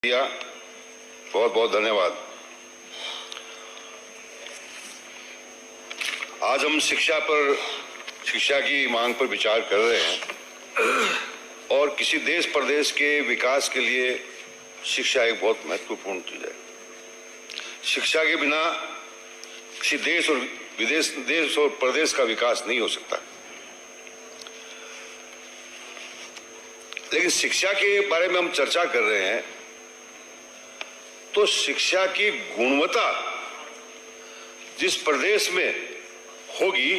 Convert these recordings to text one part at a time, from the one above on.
बहुत बहुत धन्यवाद। आज हम शिक्षा की मांग पर विचार कर रहे हैं और किसी देश प्रदेश के विकास के लिए शिक्षा एक बहुत महत्वपूर्ण चीज है। शिक्षा के बिना किसी देश और प्रदेश का विकास नहीं हो सकता। लेकिन शिक्षा के बारे में हम चर्चा कर रहे हैं तो शिक्षा की गुणवत्ता जिस प्रदेश में होगी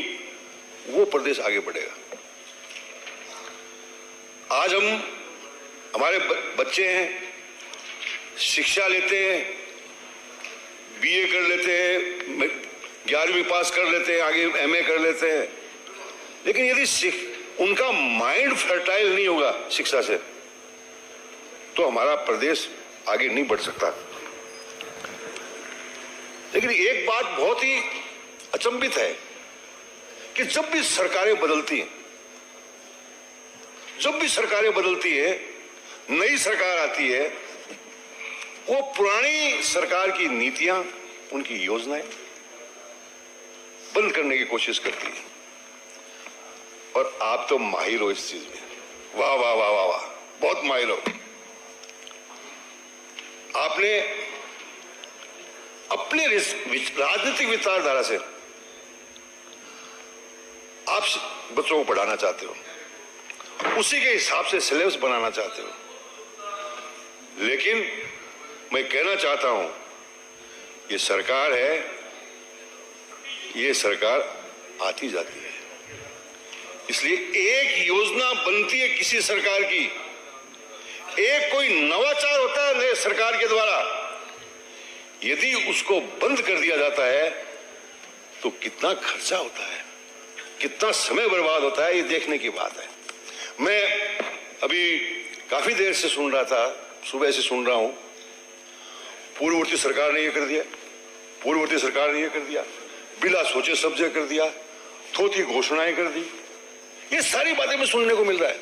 वो प्रदेश आगे बढ़ेगा। आज हमारे बच्चे हैं, शिक्षा लेते हैं, बीए कर लेते हैं, 11वीं पास कर लेते हैं, आगे एमए कर लेते हैं, लेकिन यदि उनका माइंड फर्टाइल नहीं होगा शिक्षा से तो हमारा प्रदेश आगे नहीं बढ़ सकता। लेकिन एक बात बहुत ही अचंभित है कि जब भी सरकारें बदलती है, नई सरकार आती है, वो पुरानी सरकार की नीतियां, उनकी योजनाएं बंद करने की कोशिश करती है। और आप तो माहिर हो इस चीज में, वाह वाह वाह वाह वाह, बहुत माहिर हो। आपने अपने राजनीतिक विचारधारा से आप बच्चों को पढ़ाना चाहते हो, उसी के हिसाब से सिलेबस बनाना चाहते हो। लेकिन मैं कहना चाहता हूं, ये सरकार है, ये सरकार आती जाती है, इसलिए एक योजना बनती है किसी सरकार की, एक कोई नवाचार होता है नए सरकार के द्वारा, यदि उसको बंद कर दिया जाता है तो कितना खर्चा होता है, कितना समय बर्बाद होता है, ये देखने की बात है। मैं अभी काफी देर से सुन रहा था, सुबह से सुन रहा हूं, पूर्ववर्ती सरकार ने ये कर दिया, पूर्ववर्ती सरकार ने ये कर दिया, बिना सोचे समझे कर दिया, थोथी घोषणाएं कर दी, ये सारी बातें में सुनने को मिल रहा है।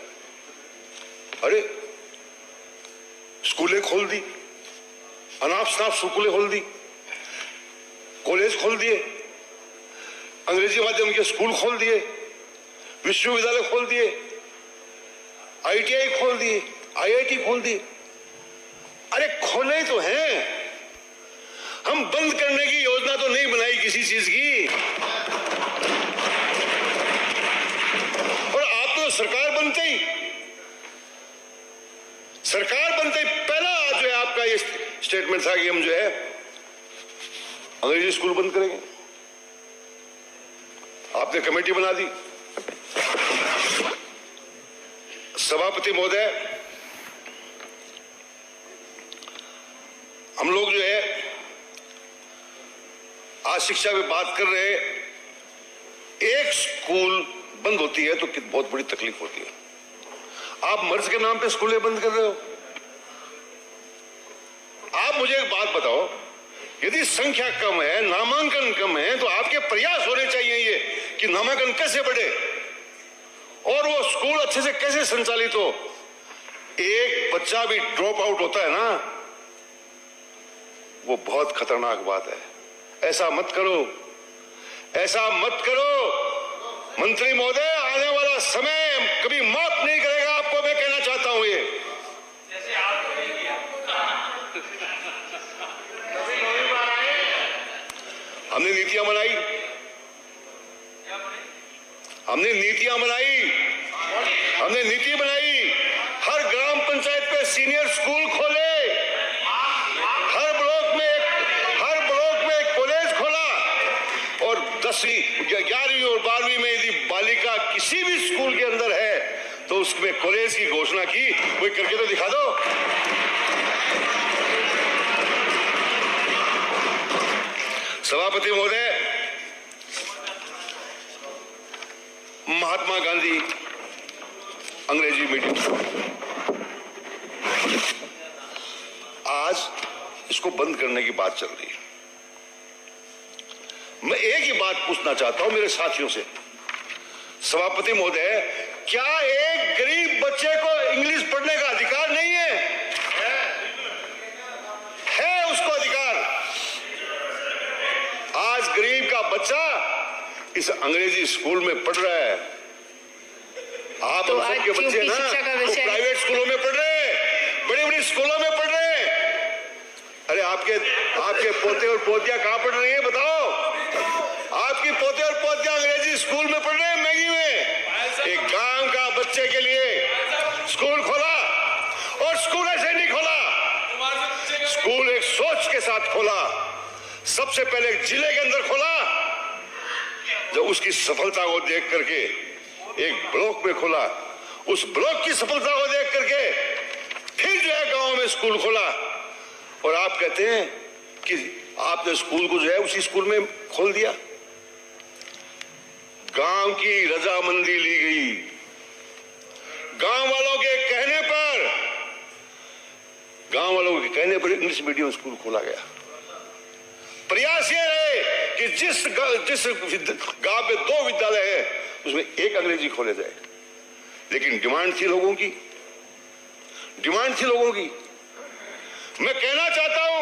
अरे स्कूलें खोल दी, अनाप शनाप स्कूलें खोल दी, कॉलेज खोल दिए, अंग्रेजी माध्यम के स्कूल खोल दिए, विश्वविद्यालय खोल दिए, आईटीआई खोल दिए, आईआईटी खोल दिए। अरे खोले तो हैं, हम बंद करने की योजना तो नहीं बनाई किसी चीज की। और आप तो सरकार बनते ही पहला आज जो है आपका ये स्टेटमेंट था कि हम जो है अंग्रेजी स्कूल बंद करेंगे। आपने कमेटी बना दी। सभापति महोदय, हम लोग जो है आज शिक्षा में बात कर रहे हैं, एक स्कूल बंद होती है तो बहुत बड़ी तकलीफ होती है। आप मर्ज के नाम पे स्कूलें बंद कर रहे हो। आप मुझे एक बात बताओ, यदि संख्या कम है, नामांकन कम है, तो आपके प्रयास होने चाहिए ये कि नामांकन कैसे बढ़े और वो स्कूल अच्छे से कैसे संचालित हो। एक बच्चा भी ड्रॉप आउट होता है ना, वो बहुत खतरनाक बात है। ऐसा मत करो, ऐसा मत करो। मंत्री महोदय, आने वाला समय कभी माफ नहीं करेगा आपको, मैं कहना चाहता हूं। ये जैसे आपको नहीं किया, हमने नीतियां बनाई, हमने नीति बनाई, हर ग्राम पंचायत पे सीनियर स्कूल खोले, हर ब्लॉक में एक कॉलेज खोला, और 10वीं 11वीं और 12वीं में यदि बालिका किसी भी स्कूल के अंदर है तो उसमें कॉलेज की घोषणा की। कोई करके तो दिखा दो। सभापति महोदय, महात्मा गांधी अंग्रेजी मीडियम, आज इसको बंद करने की बात चल रही है। मैं एक ही बात पूछना चाहता हूं मेरे साथियों से, सभापति महोदय, क्या एक गरीब बच्चे को इंग्लिश पढ़ने का अधिकार नहीं है? बच्चा इस अंग्रेजी स्कूल में पढ़ रहा है। आप तो सबके बच्चे ना तो प्राइवेट स्कूलों में पढ़ रहे हैं, बड़ी बड़ी स्कूलों में पढ़ रहे हैं। अरे आपके पोते और पोतियां कहां पढ़ रही हैं बताओ? आपकी पोते और पोतियां अंग्रेजी स्कूल में पढ़ रहे हैं, मैगी में। एक गांव का बच्चे के लिए स्कूल खोला, और स्कूल ऐसे नहीं खोला, स्कूल एक सोच के साथ खोला। सबसे पहले एक जिले के अंदर खोला, जब उसकी सफलता को देख करके एक ब्लॉक में खोला, उस ब्लॉक की सफलता को देख करके फिर जो है गांव में स्कूल खोला। और आप कहते हैं कि आपने स्कूल को जो है उसी स्कूल में खोल दिया। गांव की रजामंदी ली गई, गांव वालों के कहने पर इंग्लिश मीडियम स्कूल खोला गया। प्रयास यह रहे कि जिस गांव में 2 विद्यालय है उसमें एक अंग्रेजी खोले जाए। लेकिन डिमांड थी लोगों की। मैं कहना चाहता हूं